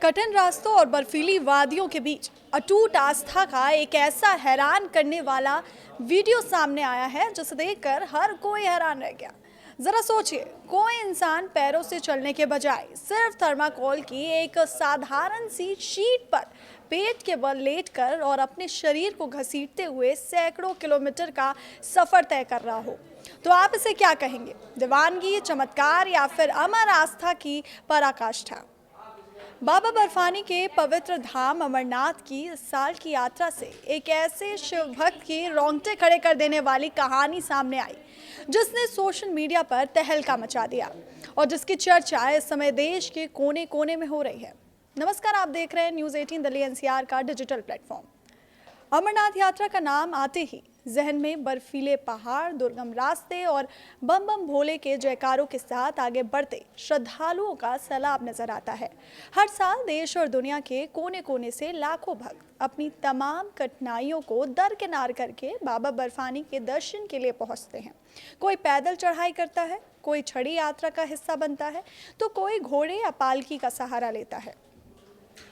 कठिन रास्तों और बर्फीली वादियों के बीच अटूट आस्था का एक ऐसा हैरान करने वाला वीडियो सामने आया है जिसे देखकर हर कोई हैरान रह गया। जरा सोचिए, कोई इंसान पैरों से चलने के बजाय सिर्फ थर्माकोल की एक साधारण सी शीट पर पेट के बल लेटकर और अपने शरीर को घसीटते हुए सैकड़ों किलोमीटर का सफर तय कर रहा हो, तो आप इसे क्या कहेंगे? दीवानगी, चमत्कार या फिर अमर आस्था की पराकाष्ठा? बाबा बर्फानी के पवित्र धाम अमरनाथ की इस साल की यात्रा से एक ऐसे शिव भक्त की रोंगटे खड़े कर देने वाली कहानी सामने आई जिसने सोशल मीडिया पर तहलका मचा दिया और जिसकी चर्चा इस समय देश के कोने कोने में हो रही है। नमस्कार, आप देख रहे हैं न्यूज़ 18 दिल्ली एनसीआर का डिजिटल प्लेटफॉर्म। अमरनाथ यात्रा का नाम आते ही जहन में बर्फीले पहाड़, दुर्गम रास्ते और बम बम भोले के जयकारों के साथ आगे बढ़ते श्रद्धालुओं का सैलाब नजर आता है। हर साल देश और दुनिया के कोने कोने से लाखों भक्त अपनी तमाम कठिनाइयों को दरकिनार करके बाबा बर्फानी के दर्शन के लिए पहुंचते हैं। कोई पैदल चढ़ाई करता है, कोई छड़ी यात्रा का हिस्सा बनता है, तो कोई घोड़े या पालकी का सहारा लेता है।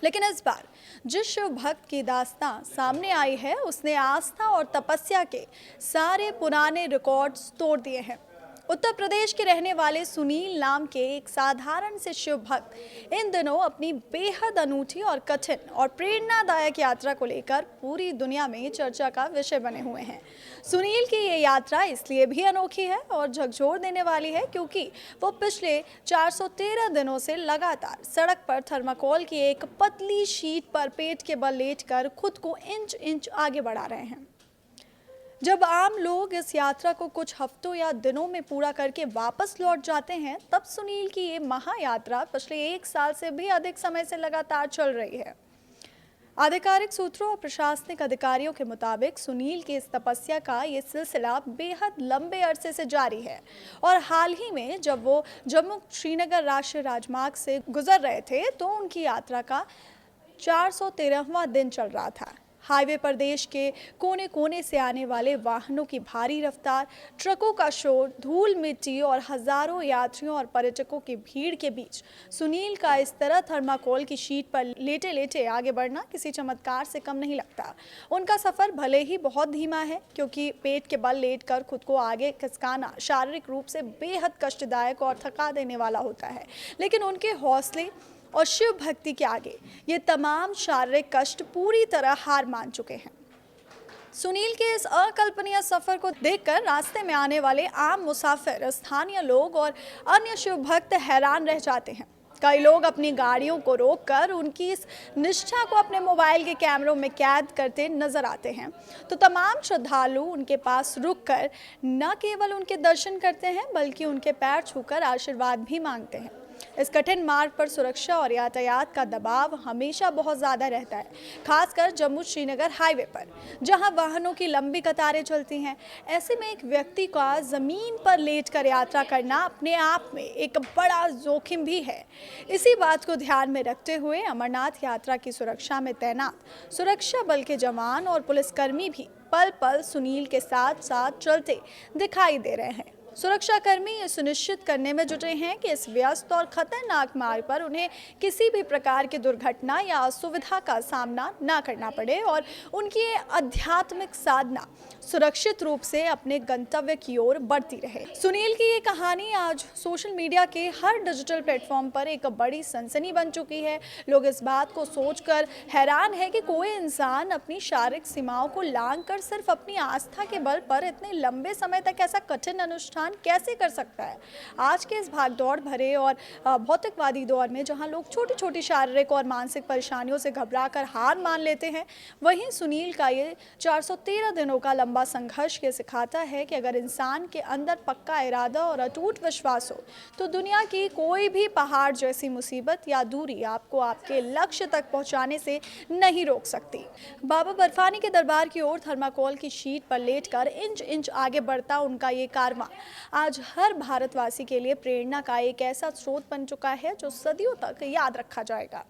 लेकिन इस बार जिस शिव भक्त की दास्तां सामने आई है उसने आस्था और तपस्या के सारे पुराने रिकॉर्ड्स तोड़ दिए हैं। उत्तर प्रदेश के रहने वाले सुनील नाम के एक साधारण से शिव भक्त इन दिनों अपनी बेहद अनूठी और कठिन और प्रेरणादायक यात्रा को लेकर पूरी दुनिया में चर्चा का विषय बने हुए हैं। सुनील की ये यात्रा इसलिए भी अनोखी है और झकझोर देने वाली है क्योंकि वो पिछले 413 दिनों से लगातार सड़क पर थर्माकोल की एक पतली शीट पर पेट के बल लेटकर खुद को इंच इंच आगे बढ़ा रहे हैं। जब आम लोग इस यात्रा को कुछ हफ्तों या दिनों में पूरा करके वापस लौट जाते हैं, तब सुनील की ये महायात्रा पिछले 1 साल से भी अधिक समय से लगातार चल रही है। आधिकारिक सूत्रों और प्रशासनिक अधिकारियों के मुताबिक सुनील की इस तपस्या का ये सिलसिला बेहद लंबे अरसे से जारी है और हाल ही में जब वो जम्मू श्रीनगर राष्ट्रीय राजमार्ग से गुजर रहे थे तो उनकी यात्रा का 413वां दिन चल रहा था। हाईवे पर देश के कोने कोने से आने वाले वाहनों की भारी रफ्तार, ट्रकों का शोर, धूल मिट्टी और हजारों यात्रियों और पर्यटकों की भीड़ के बीच सुनील का इस तरह थर्माकोल की शीट पर लेटे लेटे आगे बढ़ना किसी चमत्कार से कम नहीं लगता। उनका सफर भले ही बहुत धीमा है क्योंकि पेट के बल लेटकर खुद को आगे खिसकाना शारीरिक रूप से बेहद कष्टदायक और थका देने वाला होता है, लेकिन उनके हौसले और शिव भक्ति के आगे ये तमाम शारीरिक कष्ट पूरी तरह हार मान चुके हैं। सुनील के इस अकल्पनीय सफर को देखकर रास्ते में आने वाले आम मुसाफिर, स्थानीय लोग और अन्य शिव भक्त हैरान रह जाते हैं। कई लोग अपनी गाड़ियों को रोककर उनकी इस निष्ठा को अपने मोबाइल के कैमरों में कैद करते नजर आते हैं, तो तमाम श्रद्धालु उनके पास रुककर न केवल उनके दर्शन करते हैं बल्कि उनके पैर छूकर आशीर्वाद भी मांगते हैं। इस कठिन मार्ग पर सुरक्षा और यातायात का दबाव हमेशा बहुत ज़्यादा रहता है, खासकर जम्मू श्रीनगर हाईवे पर जहां वाहनों की लंबी कतारें चलती हैं। ऐसे में एक व्यक्ति का ज़मीन पर लेटकर यात्रा करना अपने आप में एक बड़ा जोखिम भी है। इसी बात को ध्यान में रखते हुए अमरनाथ यात्रा की सुरक्षा में तैनात सुरक्षा बल के जवान और पुलिसकर्मी भी पल पल सुनील के साथ साथ चलते दिखाई दे रहे हैं। सुरक्षाकर्मी ये सुनिश्चित करने में जुटे हैं कि इस व्यस्त और खतरनाक मार्ग पर उन्हें किसी भी प्रकार की दुर्घटना या असुविधा का सामना ना करना पड़े और उनकी आध्यात्मिक साधना सुरक्षित रूप से अपने गंतव्य की ओर बढ़ती रहे। सुनील की ये कहानी आज सोशल मीडिया के हर डिजिटल प्लेटफॉर्म पर एक बड़ी सनसनी बन चुकी है। लोग इस बात को सोचकर हैरान है कि कोई इंसान अपनी शारीरिक सीमाओं को लांघकर सिर्फ अपनी आस्था के बल पर इतने लंबे समय तक ऐसा कठिन अनुष्ठान कैसे कर सकता है। आज के इस भागदौड़ भरे और भौतिकवादी दौर में जहां लोग छोटी छोटी शारीरिक और मानसिक परेशानियों से घबराकर हार मान लेते हैं, वहीं सुनील का ये 413 दिनों का लंबा संघर्ष ये सिखाता है कि अगर इंसान के अंदर पक्का इरादा और अटूट विश्वास हो तो दुनिया की कोई भी पहाड़ जैसी मुसीबत या दूरी आपको आपके लक्ष्य तक पहुंचाने से नहीं रोक सकती। बाबा बर्फानी के दरबार की ओर थर्माकोल की शीट पर लेटकर इंच इंच आगे बढ़ता उनका ये कारवां आज हर भारतवासी के लिए प्रेरणा का एक ऐसा स्रोत बन चुका है जो सदियों तक याद रखा जाएगा।